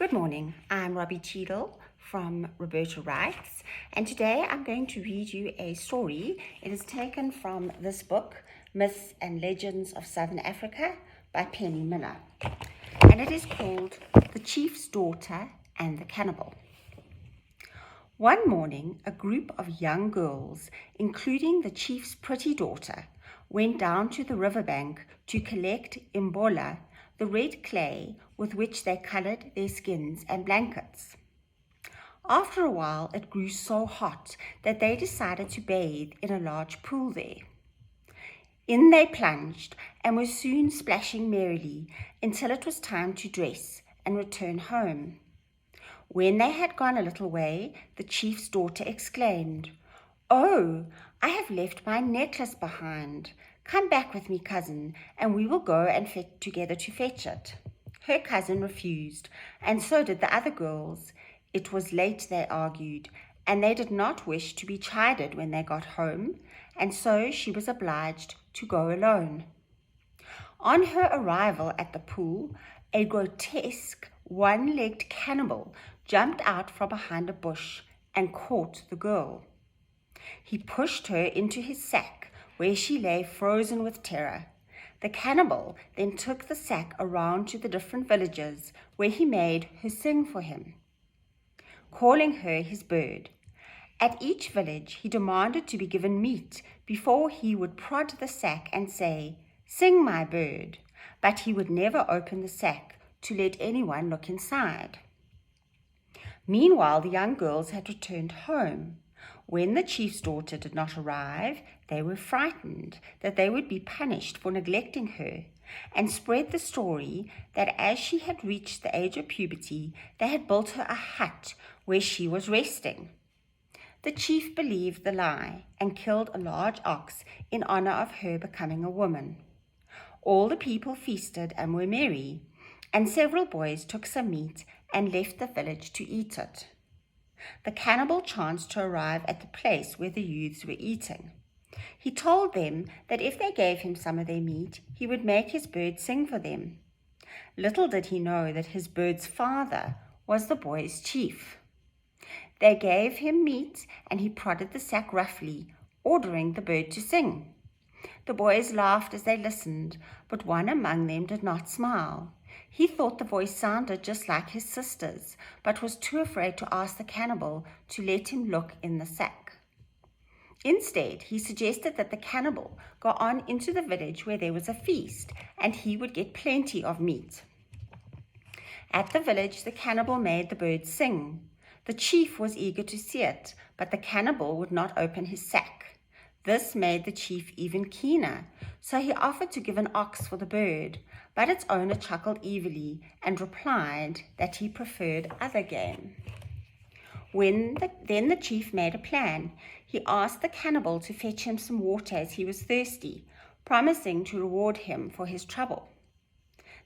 Good morning, I'm Robbie Cheadle from Roberta Writes, and today I'm going to read you a story. It is taken from this book, Myths and Legends of Southern Africa by Penny Miller, and it is called The Chief's Daughter and the Cannibal. One morning, a group of young girls, including the chief's pretty daughter, went down to the riverbank to collect imbola, the red clay with which they colored their skins and blankets. After a while, it grew so hot that they decided to bathe in a large pool there. In they plunged and were soon splashing merrily until it was time to dress and return home. When they had gone a little way, the chief's daughter exclaimed, "Oh, I have left my necklace behind. Come back with me, cousin, and we will go and together to fetch it." Her cousin refused, and so did the other girls. It was late, they argued, and they did not wish to be chided when they got home, and so she was obliged to go alone. On her arrival at the pool, a grotesque, one-legged cannibal jumped out from behind a bush and caught the girl. He pushed her into his sack, where she lay frozen with terror. The cannibal then took the sack around to the different villages, where he made her sing for him, calling her his bird. At each village he demanded to be given meat before he would prod the sack and say, "Sing, my bird," but he would never open the sack to let anyone look inside. Meanwhile, the young girls had returned home. When the chief's daughter did not arrive, they were frightened that they would be punished for neglecting her, and spread the story that as she had reached the age of puberty, they had built her a hut where she was resting. The chief believed the lie and killed a large ox in honor of her becoming a woman. All the people feasted and were merry, and several boys took some meat and left the village to eat it. The cannibal chanced to arrive at the place where the youths were eating. He told them that if they gave him some of their meat, he would make his bird sing for them. Little did he know that his bird's father was the boy's chief. They gave him meat, and he prodded the sack roughly, ordering the bird to sing. The boys laughed as they listened, but one among them did not smile. He thought the voice sounded just like his sister's, but was too afraid to ask the cannibal to let him look in the sack. Instead, he suggested that the cannibal go on into the village where there was a feast, and he would get plenty of meat. At the village, the cannibal made the bird sing. The chief was eager to see it, but the cannibal would not open his sack. This made the chief even keener, so he offered to give an ox for the bird, but its owner chuckled evilly and replied that he preferred other game. Then the chief made a plan. He asked the cannibal to fetch him some water as he was thirsty, promising to reward him for his trouble.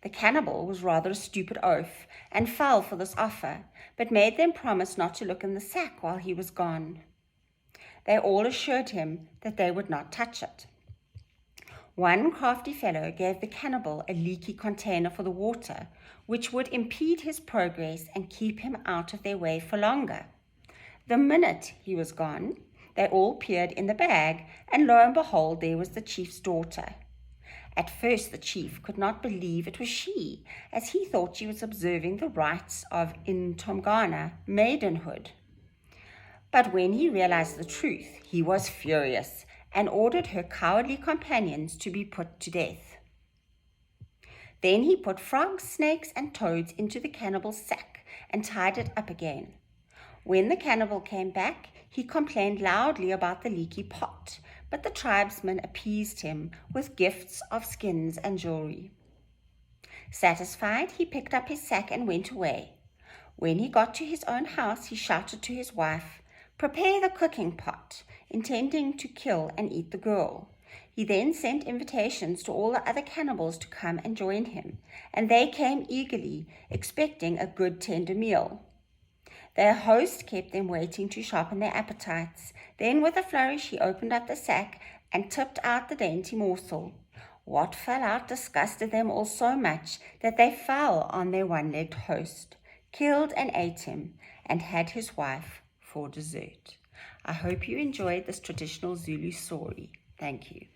The cannibal was rather a stupid oaf and fell for this offer, but made them promise not to look in the sack while he was gone. They all assured him that they would not touch it. One crafty fellow gave the cannibal a leaky container for the water, which would impede his progress and keep him out of their way for longer. The minute he was gone, they all peered in the bag, and lo and behold, there was the chief's daughter. At first the chief could not believe it was she, as he thought she was observing the rites of intomgana, maidenhood. But when he realized the truth, he was furious and ordered her cowardly companions to be put to death. Then he put frogs, snakes, and toads into the cannibal's sack and tied it up again. When the cannibal came back, he complained loudly about the leaky pot, but the tribesmen appeased him with gifts of skins and jewelry. Satisfied, he picked up his sack and went away. When he got to his own house, he shouted to his wife, "Prepare the cooking pot," intending to kill and eat the girl. He then sent invitations to all the other cannibals to come and join him, and they came eagerly, expecting a good tender meal. Their host kept them waiting to sharpen their appetites. Then with a flourish he opened up the sack and tipped out the dainty morsel. What fell out disgusted them all so much that they fell on their one-legged host, killed and ate him, and had his wife for dessert. I hope you enjoyed this traditional Zulu story. Thank you.